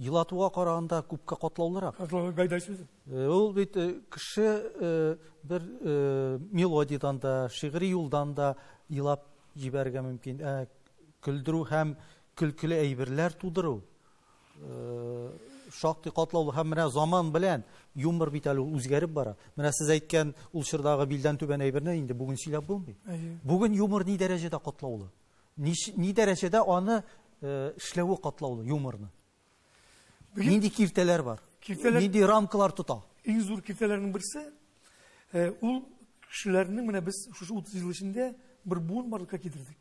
елатуға қарағанда көпке қатлаулырақ. Гайдай сөзі. Ол бет кіші бір мелодиядан да, шиғри юлдан да елап жіберге мүмкін. Күлдіру һәм күлкілі әйбірлер тудыру. Шақты қатлаулы һәм менә заман белән юмор бит әле үзгәреп бара. Менә сез әйткән ул чордагы билдән түбән әйберне инде бүген сөйләп булмый. Бүген юмор ни дәрәҗәдә катлаулы? Ни дәрәҗәдә аны эшләүе катлаулы юморны? Нинди киртәләр бар? Нинди рамкалар тота? Иң зур киртәләрнең берсе, ул кешеләрнең менә без шушы 30 ел эчендә бер буын барлыкка китердек.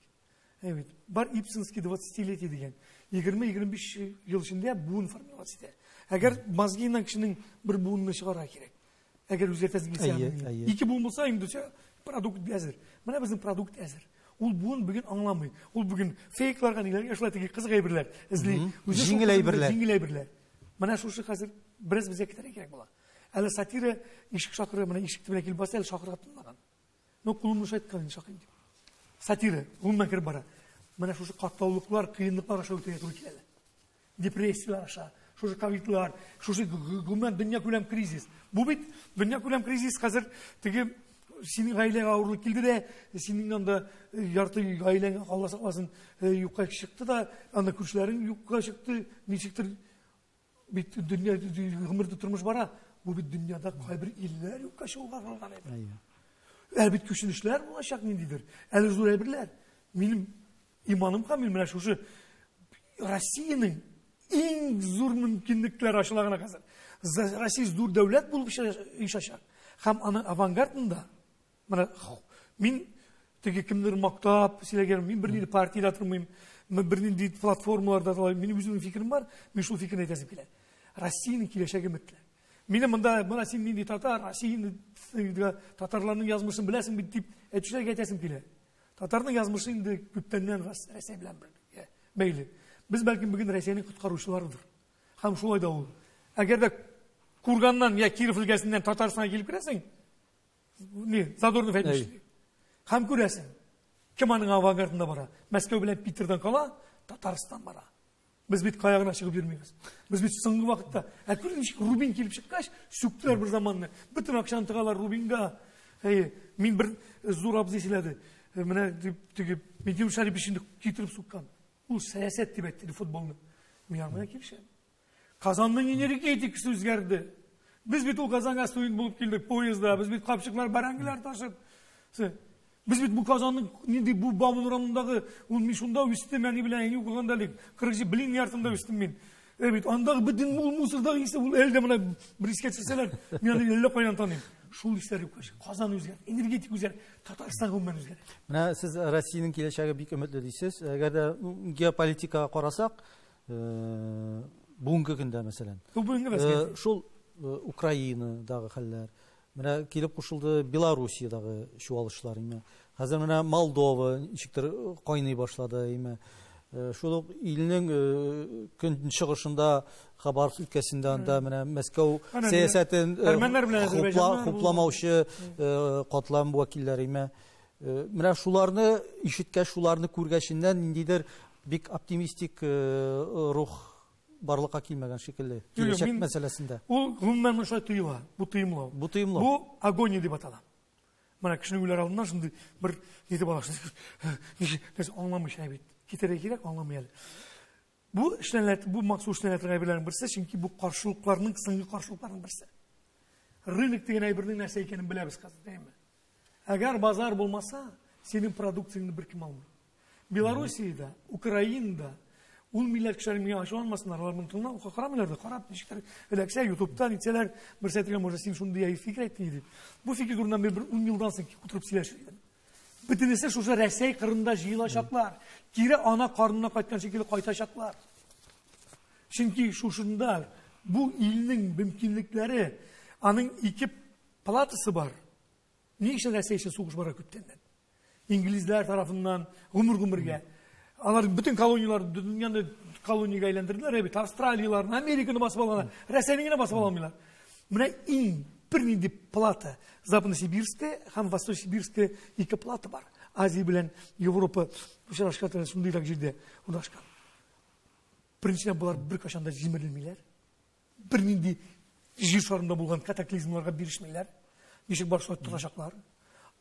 Evet. Бар Ипсенский 20-летие деген. 20-25 ел ішінде буын формироваться етеді. Әгер мазгинан кішінің бір буынны шығара керек. Әгер өзгертесін келсе. Екі буын болса, продукт әзір. Мына біздің продукт әзір. Ол буын бүгін аңламай. Ол бүгін фейкларға нелерге ашылатыға қызық әйбірлер. Жеңіл әйбірлер. Мына шушы қазір біраз бізге кетері керек бола. Әлі сатира ешік шақыры, мына ешікті біле келіп басы әлі шақырға тұнмаған. Но құлымны шайтқан шақырын деп. Сатира, ғылымнан кіріп бара. Мына шушы қаттаулықлар, қиындықлар аша өтеге тұры келеді. Депрессиялар аша, шушы ковидлар, шушы ғылымнан дүния көлем кризис. Бұл бит, дүния көлем кризис қазір теге сенің ғайлең ауырлық келді де, сенің анда ярты ғайлең қаласа қаласын юққа шықты да, анда күршілерің юққа шықты, нешіктір бит дүния ғымырды тұрмыш бара. Бұл бит дүнияда қай бір еллер юққа шығуға қалған еді. Әлбет күшінішілер болашақ нендейдір. Әлі зор әбірлер. Менің иманым қамил, мына шушы Россияның ең зор мүмкіндіктері ашылағына қазір. Россия зор дәулет болып ішашақ. Хам аның авангардында, мен теге кімдер мақтап, селегерім, мен бірнейді партияда тұрмайым, бірнейді платформаларда талайым, менің өзімнің фикірім бар, мен шул фикірін айтасым келе. Россияның келешегі үмітлі. Менің мұнда сен нендей татар, татарларының язмышын білесің бит деп әтішілерге әтесім келе. Татарның язмышы енді көптеннен Рәсей білән бәйлі. Біз бәлкім бүгін Рәсейнің құтқарушыларыдыр. Хам шулай да ол. Әгәр дә Курганнан я Киров өлкәсеннән Татарстанга килеп керәсең, Задорнов әйтмешли. Һәм күрәсең, кем аның авангардында бара? Мәскәү белән Питердан кала, Татарстан бара. Без бит каягына чыгып йөрмибез. Без бит соңгы вакытта, күрдеңме, Рубин килеп чыккач, сүктеләр бер заманны. Бөтен акчаны тыгалар Рубинга. Мин бер зур абзый сөйләде. Менә теге Медеу Шарипишинде китереп суккан. Ул сәясәт дип әйтте футболны. Мин аңа килешәм. Казанның энергетикасы үзгәрде. Без бит ул Казанга студент булып килдек поездда, без бит капчыклар, барангылар ташып. Biz bit bu Kazan'ın nindi bu Babın Ramı'ndaki mин şunda üstüm yani bilen en yok kandalik 40 bilin yartında üstüm min. Evet andaki bütün bu Mısır'da ise bu elde bana brisket çizseler yani elle koyan tanıyım. Şul işler yok. Kazan üzger, energetik üzger, Tataristan gümben üzger. Менә siz Россиянең киләчәге бик өметле дисез. Әгәр дә геополитикага карасак, бүгенге көндә мәсәлән. Шул Украинадагы хәлләр, менә килеп кушылды Белоруссиядагы чуалышлар име. Хәзер менә Молдова ничектер кайный башлады име. Шул илнең көнчыгышында Хабаровск өлкәсендә анда менә Мәскәү сәясәтен хупламаучы катлам вәкилләре име. Менә шуларны ишеткәч, шуларны күргәченнән ниндидер бик оптимистик рух барлыкка килмәгән шикелле. Киләчәк мәсьәләсендә. Ул гомумән шулай тоела, бу тоемлау. Бу агония дип атала. Менә кешенең үләр алдыннан шундый бер нитеп аласы. Ничек аңламый шәй бит. Китерә кирәк, аңламый әле. Бу эшләнәләр, бу махсус эшләнәләр әйберләрнең берсе, чөнки бу каршылыкларның, соңгы каршылыкларның берсе. Рынок дигән әйбернең нәрсә икәнен беләбез хәзер, дәйме? Әгәр базар булмаса, синең продукцияңны беркем алмый. Белоруссиядә, Украинада ул милләт кешеләр миңа ачуланмасыннар, аларның тыңлап, карамыйлар да, карап ничектер эләксә YouTube'дан итсәләр, бер сәтгә може син шундый фикер әйттең дип. Бу фикер турында бер 10 елдан соң утырып сөйләшәләр. Бөтенесе шушы Рәсәй кырында җыелачаклар. Кире ана карнына кайткан шикелле кайтачаклар. Чөнки шушында бу илнең мөмкинлекләре, аның ике палатасы бар. Ни өчен Рәсәй өчен сугыш бара күптәннән? İngilizler tarafından gümür-gümürge. Алар bütün koloniyalar dünyada koloniyaga aylandırdılar. Evet, Avustraliyalarını, Amerika'nı basıp alanlar. Рәсәйнигә басып алмыйлар. Менә иң бер нинди плата Западно-Сибирская һәм Восточно-Сибирская ике плата бар. Азия белән Европа очрашкан шундыйрак җирдә урнашкан. Беренчедән булар беркайчан да җимерелмиләр. Бер нинди җир шарында булган катаклизмларга бирешмиләр. Ничек башлап торачаклар?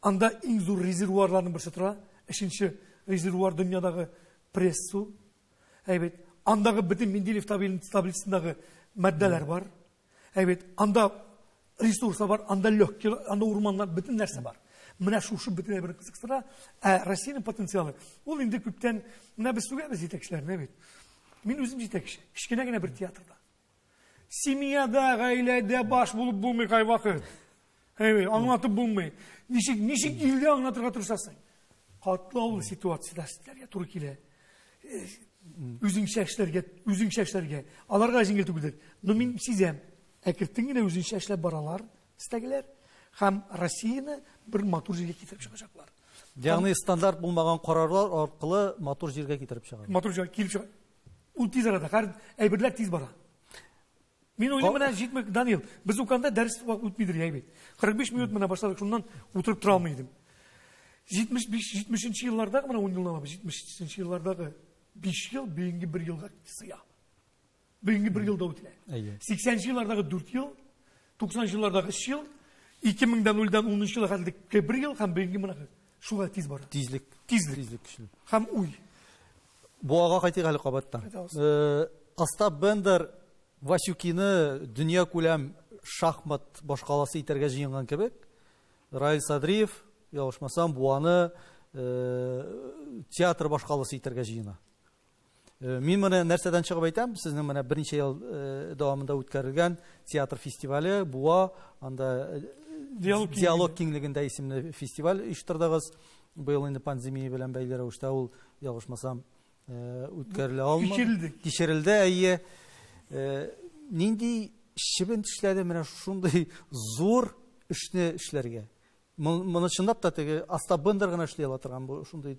Анда иң зур резервуарларның берсе тора. Өченче резервуар дөньядагы пресс су. Evet, andagы bütün Менделеев таблицасындагы маддалар бар. Evet, анда ресурслар бар, анда легкий, анда урманлар, bütün нәрсә бар. Менә шушы bütün бер кызыксыра, Россиянең потенциалы. Ул инде күптән менә без сүгәбез җитәкчеләрне, evet. Мин үзем җитәкче, кичкенә генә бер театрда. Семьяда, гаиләдә баш булып булмый кай вакыт. Evet, аңлатып булмый. Ничек илдә аңлатырга тырышасың? Катлаулы ситуацияләргә сезләргә туры килә. Үзеңчә эшләргә. Аларга җиңел түгел. Но мин сизәм, әкертен генә үзеңчә эшләп баралар, истәгеләр һәм Россияны бер матур җиргә китереп чыгачаклар. Ягъни стандарт булмаган карарлар аркылы матур җиргә китереп чыгар. Матур җиргә килеп чыга. Ул тиз арада, әйберләр тиз бара. Мин уйлыйм, менә җитмәк, Данил, без уканда дәрес үтмидер әйбит. 45 минут менә башладык, шуннан утырып тора алмыйдым. 70-нче еллардагы, менә 10 елдан 70-нче еллардагы 5 ел бүгенге 1 елга сыя. Бүгенге 1 елда үтә. 80-нче еллардагы 4 ел, 90-нчы еллардагы 3 ел, 2000-дан 10-нчы елга кадәр 1 ел һәм бүгенге менә шуга тиз бара. Тизлек көчле. Һәм уй. Буага кайтыйк әле кабаттан. Остап Бендер Васюкины дөнья күләм шахмат башкаласы итәргә җыенган кебек, Раил Садриев ялышмасам буаны театр башкаласы итәргә җыена. Мин моны нәрсәдән чыгып әйтәм? Сезнең менә берничә ел дәвамында үткәрелгән театр фестивале буа, анда диалог киңлегендә исемле фестиваль оештырдыгыз. Быел инде пандемия белән бәйле рәвештә ул ялышмасам үткәрелә алмады. Кичерелде, әйе. Нинди чебен эшләде менә шундый зур эшне эшләргә. Моны чынлап та теге Остап Бендер гына эшли ала торган бу шундый.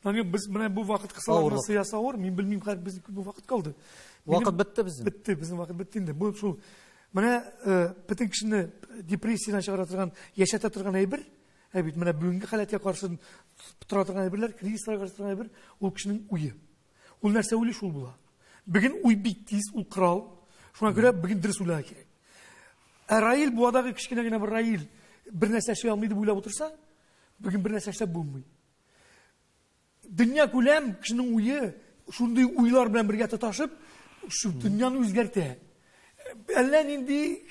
Без менә бу вакыт кысаларына сыяса авыр, мин белмим, безнең күп вакыт калды. Вакыт бетте безнең. Бетте, безнең вакыт бетте инде. Бу шул менә бөтен кешене депрессиядан чыгара торган, яшәтә торган әйбер, бит менә бүгенге халәткә каршы тора торган әйберләр, кризисларга каршы торган әйбер, ул кешенең уе. Ул нәрсә уйлый шул була. Бүген уй бик тиз, ул крал. Шуңа күрә бүген дөрес уйларга кирәк. Раил буадагы кичкенә генә бер Раил бер нәрсә эшли алмый дип уйлап утырса, бүген бер нәрсә эшләп булмый. Дөнья күләм кешенең уе шундый уйлар белән бергә тоташып, шу дөньяны үзгәртә. Әллә нинди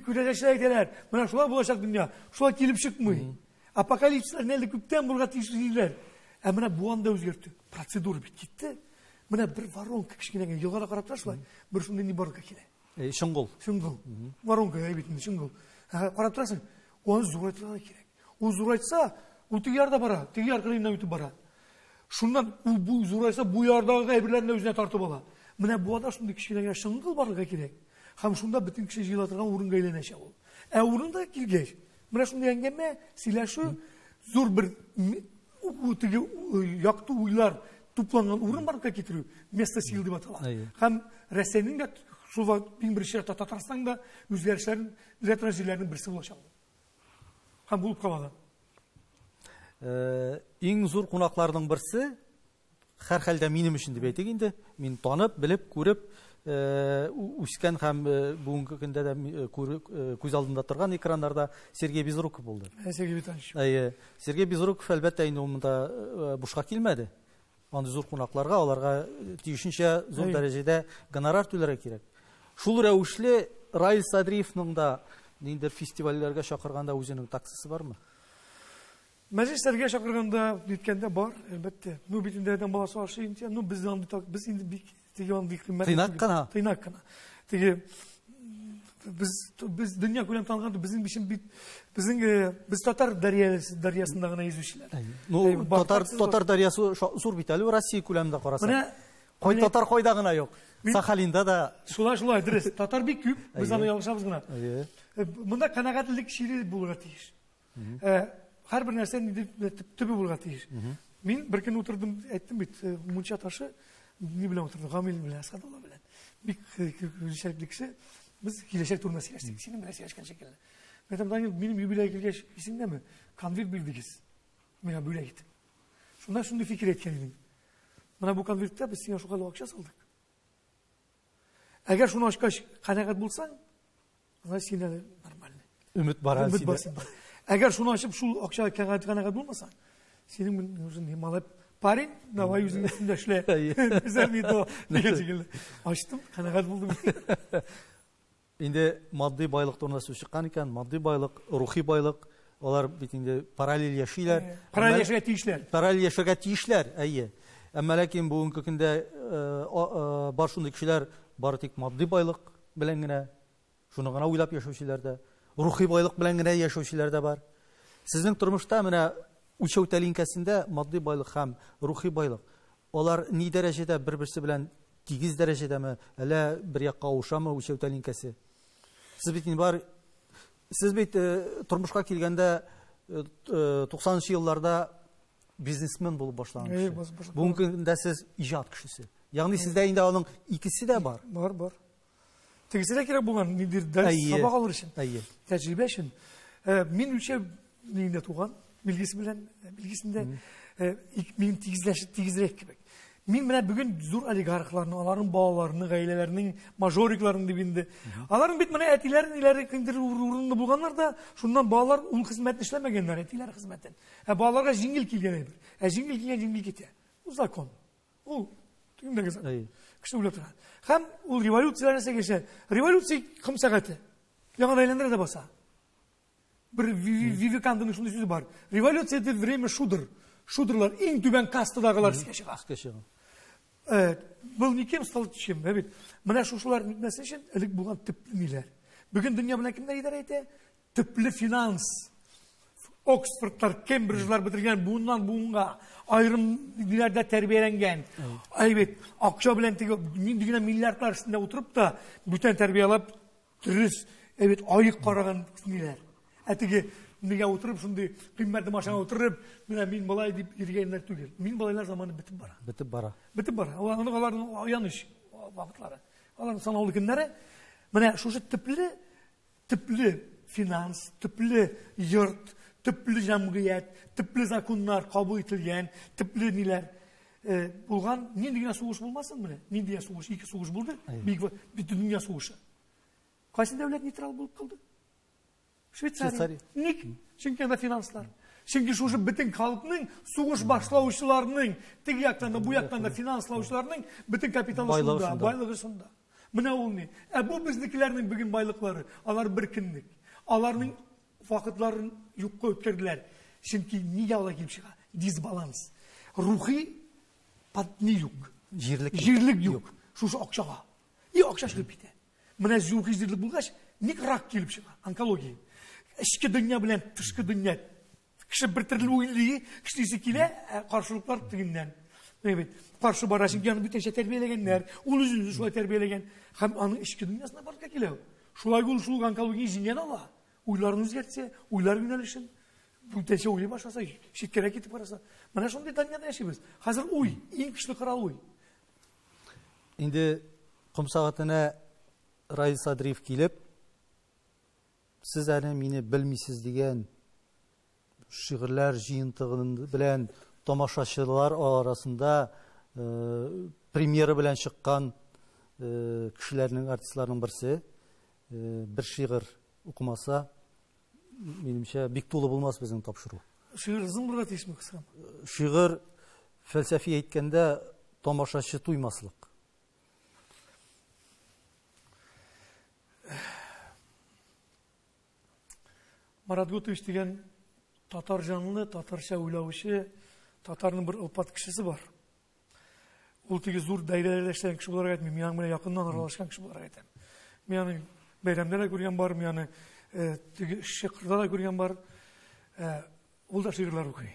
күрәләшләр әйтәләр. Менә шулай булачак дөнья. Шулай килеп чыкмый. Апокалипслар нәле күптән булырга тиеш диләр. Менә бу анда үзгәртте. Процедура бит китте. Менә бер воронка кичкенә генә елгара карап тора шулай. Бер шундый ни барга килә. Шыңгыл. Шыңгыл. Воронка әйбит инде шыңгыл. Карап торасың. Аны зурайтырга кирәк. Ул зурайтса, ул теге ярда бара, теге яр кырыйнан үтеп бара. Шуннан бу зурайса, бу ярдагы әйберләрне үзенә тартып ала. Менә бу ада шундый кичкенә генә шыңгыл барлыгы кирәк. Һәм шунда бөтен кеше җыела торган урынга әйләнәчәк ул. Урында килгәч, менә шундый әңгәмә, сөйләшү, зур бер теге якты уйлар тупланган урын барлыкка китерү, место сил дип атала. Һәм Россиянең дә шулай беренче Татарстанда үзгәрешләрен җирләрнең җирләрнең берсе булачак. Һәм булып калган. Иң зур кунакларның берсе һәр хәлдә минем өчен дип әйтик инде. Мин танып, белеп, күреп үскән һәм бүгенге көндә дә күз алдында торган экраннарда Сергей Безруков булды. Сергей Витальевич. Сергей Безруков әлбәттә инде монда бушка килмәде. Андый зур кунакларга, аларга тиешенчә зур дәрәҗәдә гонорар түләргә кирәк. Шул рәвешле Раил Садриевның да ниндидер фестивальләргә чакырганда үзенең таксысы бармы? Мәҗлесләргә чакырганда диткәндә бар, әлбәттә. Ну бит инде адәм баласы ашы инде, ну без инде бик теге андый кыйммәт. Тыйнак кына. Теге без дөнья күләм танганда без татар дәрьясында гына yüзүчеләр. Ну татар дәрьясы зур бит әле Россия күләмендә караса. Кай татар кайда гына юк. Сахалинда да. Шулай дөрес. Татар бик күп, без аны ялгышабыз гына. Монда канәгатьлек шире булырга тиеш. Һәрбер нәрсә төбе булырга тиеш. Мин бер көн утырдым, әйттем бит, мунча ташы ни белән утырдым, Гамил белән, Асадулла белән. Бик күзәчле кеше. Без киләчәк турында сөйләштек. Синең белән сөйләшкән шикелле. Мен Данил, минем юбилей килгәч, исеңдәме? Конверт бирдегез. Миңа бүләк итеп. Шунда фикер әйткән идем. Менә бу конвертта без сиңа шугал акча салдык. Әгәр шуны ачкач канәгать булсаң, аны сиңа нормально. Өмет бара сиңа. Әгәр шуны ачып шул акча канәгать булмасаң, синең нужен малап парень, давай үзең өстендә эшлә. Безәми то дигән шикелле. Ачтым, канәгать булдым. Инде матди байлык турында сүз чыккан икән, матди байлык, рухи байлык, алар бит инде параллель яшиләр. Параллель яшәргә тиешләр, әйе. Әмма ләкин бүгенге көндә бар шундый кешеләр бары тик матди байлык белән генә, шуны гына уйлап яшәүчеләр дә, рухи байлык белән генә яшәүчеләр дә бар. Сезнең тормышта менә үлчәү тәлинкәсендә матди байлык һәм рухи байлык, алар ни дәрәҗәдә бер-берсе белән тигез дәрәҗәдәме, әллә бер якка авышамы үлчәү тәлинкәсе? Сез бит тормышка килгәндә 90-нчы елларда бизнесмен булып башлагансыз. Бүгенге көндә сез иҗат кешесе. Ягъни сездә инде аның икесе дә бар. Бар. Тегесе дә кирәк булган нидер дәрс сабак алыр өчен. Тәҗрибә өчен. Мин үлчәү нидә туган, билгесендә мин тигезрәк кебек. Мин менә бүген зур олигархларны, аларның балаларны, гаиләләрнең мажорикларын дип инде. Аларның бит менә әтиләрен иләре киндер урынында булганнар да, шуннан балалар ул хезмәтне эшләмәгәннәр, әтиләр хезмәтен. Балаларга җиңел килгән әйбер. Җиңел килгән җиңел китә. Ул закон. Ул тегендәге закон. Кеше уйлап торган. Һәм ул революцияләрне сәгәшә. Революция кем сәгате? Яңа әйләндерә дә баса. Бер Вивекандның шундый сүзе бар. Революция это время шудр. Шудрлар иң түбән кастадагылар искә чыга. Был никем стал чем, бит. Менә шушылар нәсе өчен элек булган төпле ниләр. Бүген дөнья белән кемдә идарә итә? Төпле финанс. Оксфордлар, Кембриджлар бетергән буыннан буынга айрым ниләрдә тәрбияләнгән. Бит, акча белән теге ниндигенә миллиардлар өстендә утырып та бүтән тәрбиялап дөрес, бит, айык караган ниләр. Теге нигә утырып шундый кыйммәтле машинага утырып, менә мин балай дип йөргәннәр түгел. Мин балайлар заманы бетеп бара. Аларның Аларның аяныч вакытлары. алар санаулы көннәре, менә шушы төпле финанс, төпле йорт, төпле җәмгыять, төпле законнар кабул ителгән, төпле ниләр булган, нинди генә сугыш булмасын менә, нинди сугыш, ике сугыш булды, бөтен дөнья сугышы. Кайсы дәүләт нейтрал булып калды? Швейцария. Ник? Чөнки анда финанслар. Чөнки шушы бөтен халыкның, сугыш башлаучыларның, теге яктан да, бу яктан да финанслаучыларның бөтен капиталы шунда, байлыгы шунда. Менә ул ни? Бу безнекеләрнең бүген байлыклары, алар бер көнлек. Аларның вакытларын юкка үткәрделәр. Чөнки нигә алар килеп чыга? Дисбаланс. Рухи патни юк. Җирлек юк. Шушы акчага. Акча чыгып китә. Менә рухи җирлек булгач, ник рак килеп чыга? Онкология. Эчке дөнья белән тышкы дөнья. Кеше бер төрле уйлый, кешесе килә, каршылыклар тигеннән. Каршы барашын янып бүтәнчә тәрбияләгәннәр, ул үзен шулай тәрбияләгән, һәм аның эчке дөньясына барырга килә. Шулай ул шул онкология җиңгән ала. Уйларын үзгәртсә, уйлар юнәлешен бүтәнчә уйлый башласа, шиккәрәк китеп бараса. Менә шундый дөньяда яшибез. Хәзер уй, иң көчле корал уй. Инде ком сәгатенә Раис Садриев килеп, сез әле мине белмисез дигән шигырьләр җыентыгы белән тамашачылар арасында премьера белән чыккан кешеләрнең, артистларның берсе, бер шигырь укымаса, минемчә, бик тулы булмас безнең тапшыру. Шигырь зымбырга тисме кыскам. Шигырь фәлсәфи әйткәндә тамашачы туймаслык. Марат Гутович дигән татар җанлы, татарча уйлаучы, татарның бер ылпат кешесе бар. Ул теге зур даирәләрдә эшләгән кеше буларак әйтмим, мин белән якыннан аралашкан кеше буларак әйтәм. Мин аны бәйрәмдә дә күргән бар, мин аны теге шигырьдә дә күргән бар. Ул да шигырьләр укый.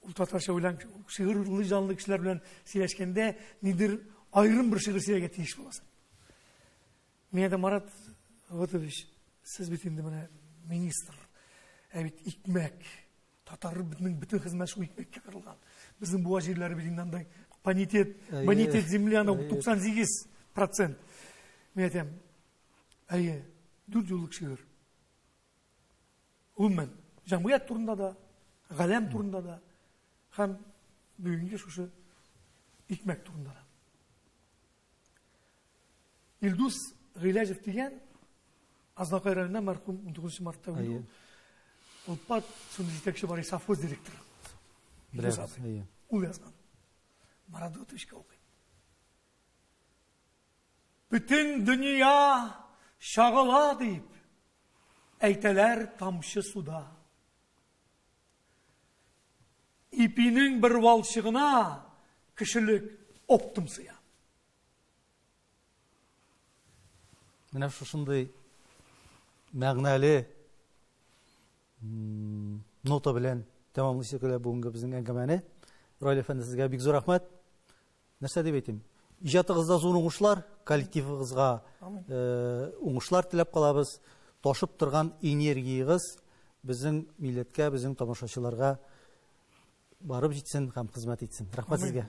Ул татарча уйлан, шигырьле җанлы кешеләр белән сөйләшкәндә нидер аерым бер шигырь сөйләргә тиеш буласың. Мин дә Марат Гутович, сез бит инде менә министр. Бит икмәк, татар бөтен хезмәт шул икмәккә кырылган. Безнең буа җирләре бит инде бонитет земли 98%. Мин әйтәм, 4 юллык шигырь. Гомумән, җәмгыять турында да, галәм турында да, һәм бүгенге шушы икмәк турында да. Илдус Гыйләҗев дигән Азнакай районында мәрхүм 19 мартта үлде. Ул пат шундый җитәкче бар, совхоз директоры. Ул язган. Марат Гутовичка укый. Бүтән дөнья шагыла дип әйтәләр тамчы суда. Ипинең бер валчыгына кешелек оптымсыя. Менә шушындый мәгънәле нота белән тәмамлыйсыз бүгенге безнең әңгәмәне. Раил әфәнде, сезгә бик зур рәхмәт. Нәрсә дип әйтим? Иҗатыгызда зур уңышлар, коллективыгызга уңышлар теләп калабыз. Ташып торган энергиягыз безнең милләткә, безнең тамашачыларга барып җитсен һәм хезмәт итсен. Рәхмәт сезгә.